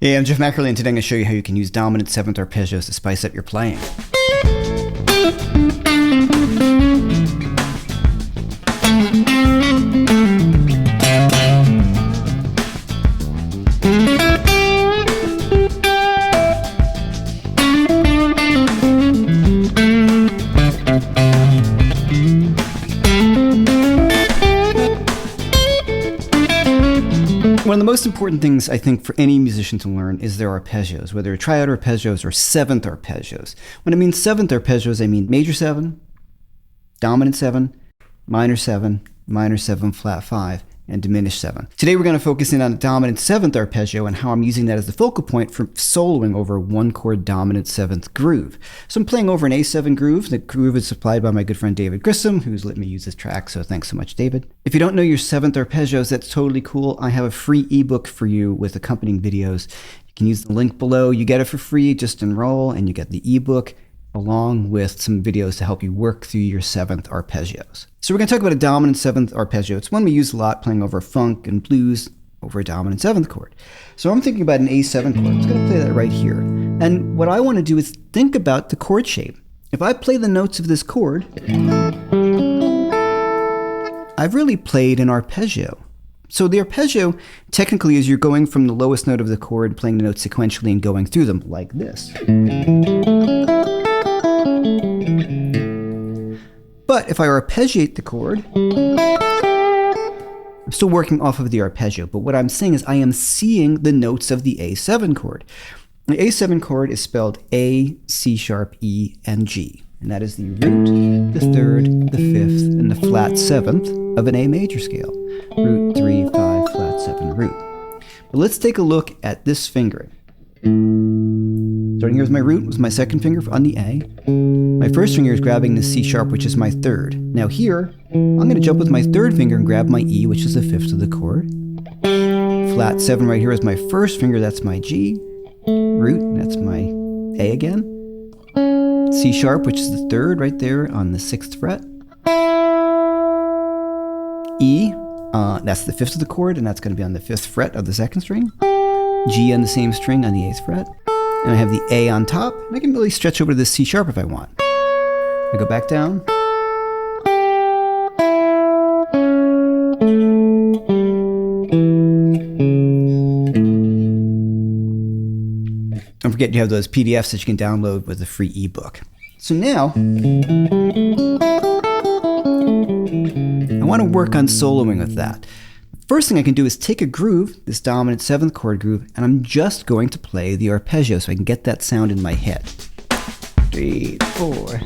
Hey, I'm Jeff Mackerly, and today I'm going to show you how you can use dominant seventh arpeggios to spice up your playing. One of the most important things, I think, for any musician to learn is their arpeggios, whether triad arpeggios or seventh arpeggios. When I mean seventh arpeggios, I mean major 7, dominant 7, minor 7, flat 5, and diminished 7. Today we're going to focus in on the dominant 7th arpeggio and how I'm using that as the focal point for soloing over a one-chord dominant 7th groove. So I'm playing over an A7 groove. The groove is supplied by my good friend David Grissom, who's let me use this track, so thanks so much, David. If you don't know your 7th arpeggios, that's totally cool. I have a free ebook for you with accompanying videos. You can use the link below. You get it for free, just enroll, and you get the ebook along with some videos to help you work through your 7th arpeggios. So we're going to talk about a dominant 7th arpeggio. It's one we use a lot playing over funk and blues over a dominant 7th chord. So I'm thinking about an A7 chord. I'm just going to play that right here. And what I want to do is think about the chord shape. If I play the notes of this chord, I've really played an arpeggio. So the arpeggio technically is you're going from the lowest note of the chord, playing the notes sequentially and going through them like this. But if I arpeggiate the chord, I'm still working off of the arpeggio, but what I'm saying is I am seeing the notes of the A7 chord. The A7 chord is spelled A, C sharp, E, and G. And that is the root, the third, the fifth, and the flat 7th of an A major scale. Root, 3, 5, flat 7, root. But let's take a look at this fingering. Starting here with my root was my second finger on the A. My first finger is grabbing the C sharp, which is my third. Now here, I'm going to jump with my third finger and grab my E, which is the fifth of the chord. Flat 7 right here is my first finger, that's my G. Root, that's my A again. C sharp, which is the third right there on the 6th fret. E, that's the 5th of the chord, and that's going to be on the 5th fret of the 2nd string. G on the same string on the 8th fret. And I have the A on top, and I can really stretch over to the C sharp if I want. I go back down. Don't forget you have those PDFs that you can download with a free ebook. So now, I want to work on soloing with that. First thing I can do is take a groove, this dominant 7th chord groove, and I'm just going to play the arpeggio so I can get that sound in my head. 3, 4.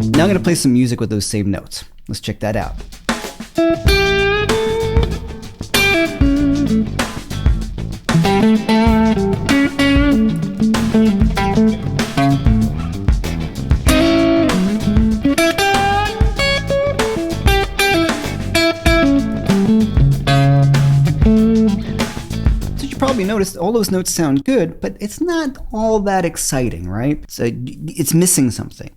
Now I'm going to play some music with those same notes. Let's check that out. So you probably noticed all those notes sound good, but it's not all that exciting, right? So it's missing something.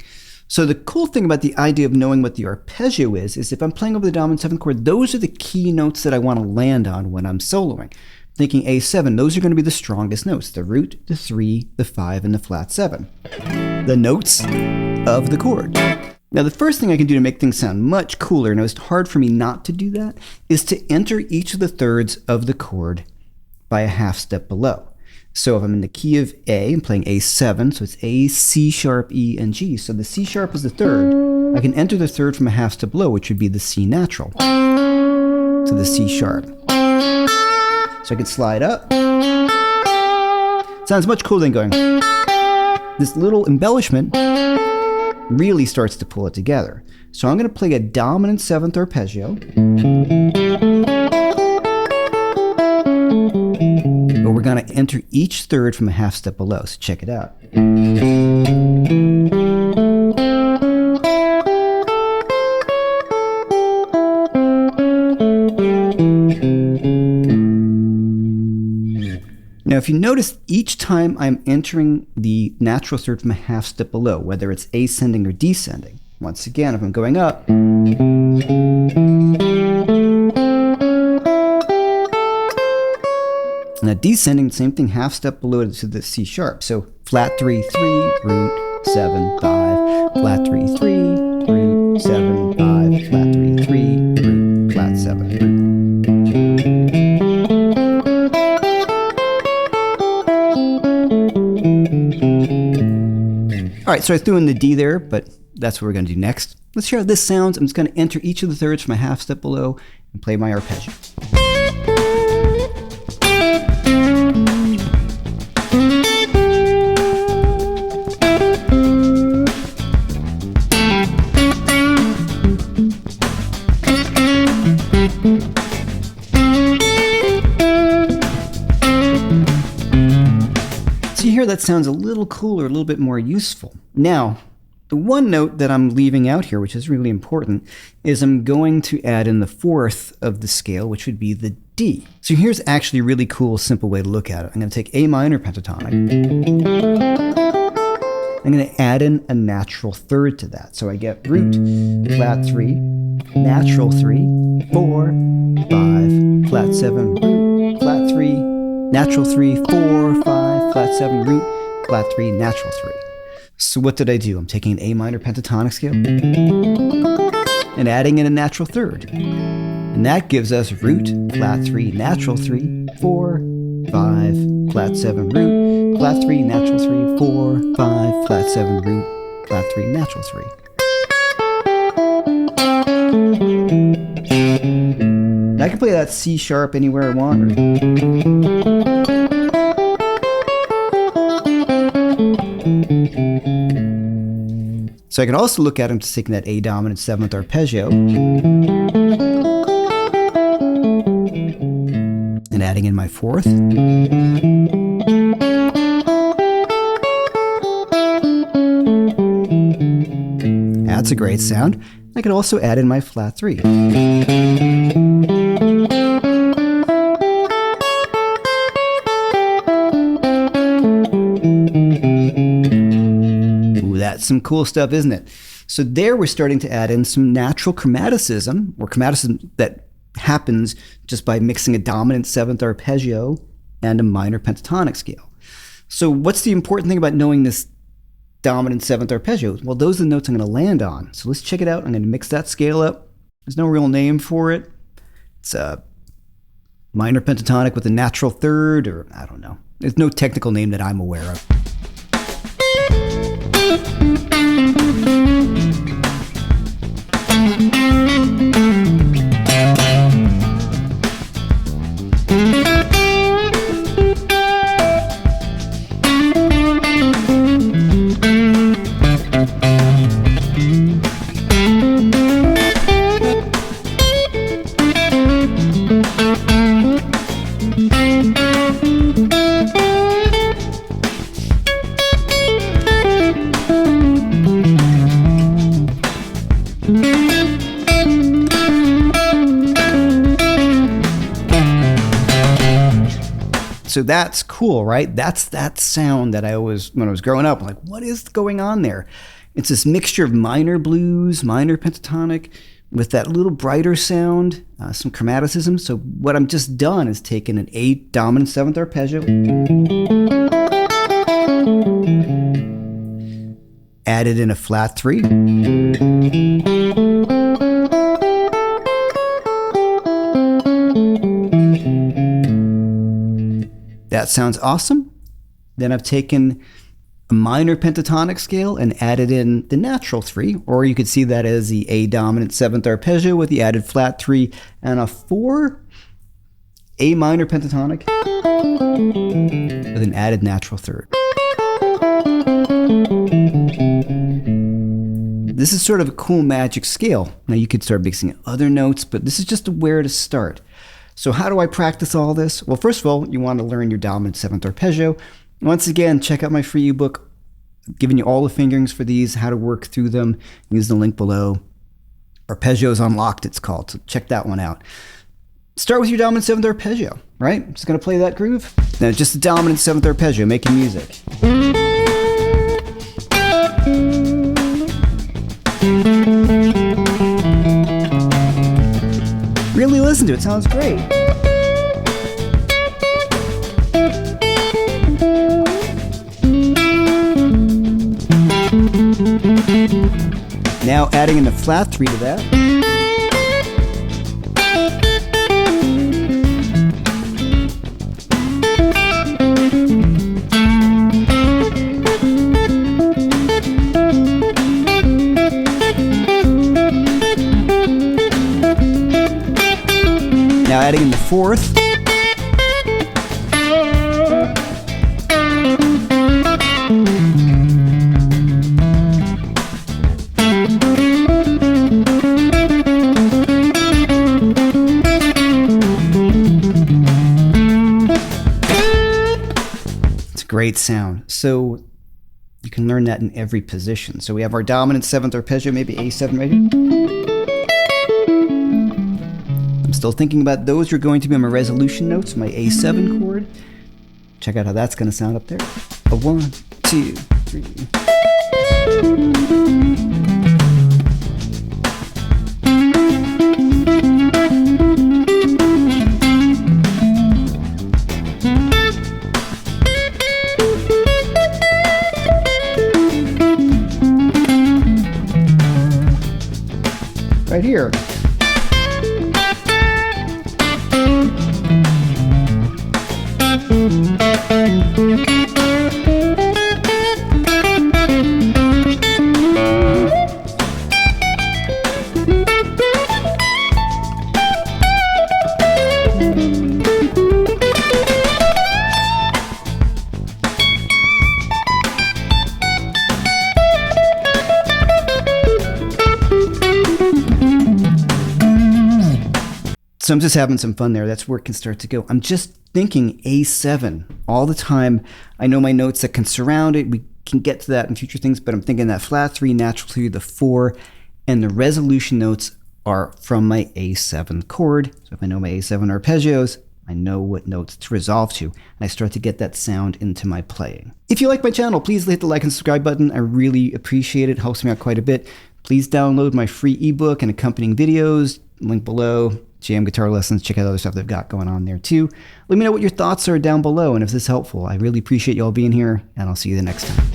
So the cool thing about the idea of knowing what the arpeggio is if I'm playing over the dominant 7th chord, those are the key notes that I want to land on when I'm soloing. Thinking A7, those are going to be the strongest notes, the root, the 3, the 5, and the flat 7. The notes of the chord. Now the first thing I can do to make things sound much cooler, and it's hard for me not to do that, is to enter each of the thirds of the chord by a half step below. So if I'm in the key of A, I'm playing A7, so it's A, C sharp, E, and G. So the C sharp is the third. I can enter the third from a half step below, which would be the C natural. To the C sharp. So I can slide up. Sounds much cooler than going. This little embellishment really starts to pull it together. So I'm going to play a dominant 7th arpeggio. But we're going to enter each third from a half step below, so check it out. Now, if you notice, each time I'm entering the natural third from a half step below, whether it's ascending or descending, once again, if I'm going up, now descending, same thing, half step below to the C sharp. So flat 3, 3, root 7, 5, flat 3, 3, root 7, 5, flat 3, 3, root, flat 7, root. All right, so I threw in the D there, but that's what we're going to do next. Let's hear how this sounds. I'm just going to enter each of the thirds from a half step below and play my arpeggio. See here, that sounds a little cooler, a little bit more useful. Now, the one note that I'm leaving out here, which is really important, is I'm going to add in the fourth of the scale, which would be the D. So here's actually a really cool, simple way to look at it. I'm going to take A minor pentatonic. I'm going to add in a natural third to that. So I get root, flat 3, natural 3, 4, 5, flat 7, root, flat 3, natural 3, 4, 5, flat 7, root, flat 3, natural 3. So what did I do? I'm taking an A minor pentatonic scale and adding in a natural third. And that gives us root, flat 3, natural 3, 4, 5, flat 7, root, flat 3, natural 3, 4, 5, flat 7, root, flat 3, natural 3. And I can play that C sharp anywhere I want. So I can also look at him just taking that A dominant 7th arpeggio and adding in my fourth. That's a great sound. I can also add in my flat 3. That's some cool stuff, isn't it? So there we're starting to add in some natural chromaticism, or chromaticism that happens just by mixing a dominant 7th arpeggio and a minor pentatonic scale. So what's the important thing about knowing this dominant 7th arpeggio? Well, those are the notes I'm going to land on. So let's check it out. I'm going to mix that scale up. There's no real name for it. It's a minor pentatonic with a natural third, or I don't know. There's no technical name that I'm aware of. So that's cool, right? That's that sound that I always, when I was growing up, I'm like, what is going on there? It's this mixture of minor blues, minor pentatonic, with that little brighter sound, some chromaticism. So what I'm just done is taken an A dominant 7th arpeggio, added in a flat 3, that sounds awesome. Then I've taken a minor pentatonic scale and added in the natural 3, or you could see that as the A dominant 7th arpeggio with the added flat 3 and a 4, A minor pentatonic with an added natural third. This is sort of a cool magic scale. Now you could start mixing other notes, but this is just where to start. So how do I practice all this? Well, first of all, you want to learn your dominant 7th arpeggio. Once again, check out my free ebook. I've given you all the fingerings for these, how to work through them. Use the link below. Arpeggios Unlocked, it's called. So check that one out. Start with your dominant 7th arpeggio. right? Just gonna play that groove. Now just the dominant 7th arpeggio making music. Really listen to it, sounds great. Now adding in the flat 3 to that. Now adding in the 4th. It's a great sound. So you can learn that in every position. So we have our dominant 7th arpeggio, maybe A7 right here. I'm still thinking about those are going to be my resolution notes, my A7 chord. Check out how that's going to sound up there. A 1, 2, 3. Right here. So I'm just having some fun there. That's where it can start to go. I'm just thinking A7 all the time. I know my notes that can surround it. We can get to that in future things, but I'm thinking that flat 3, natural 2, the 4, and the resolution notes are from my A7 chord. So if I know my A7 arpeggios, I know what notes to resolve to, and I start to get that sound into my playing. If you like my channel, please hit the like and subscribe button. I really appreciate it. It helps me out quite a bit. Please download my free ebook and accompanying videos. Link below. Jam guitar lessons. Check out other stuff they've got going on there too. Let me know what your thoughts are down below and if this is helpful. I really appreciate you all being here, and I'll see you the next time.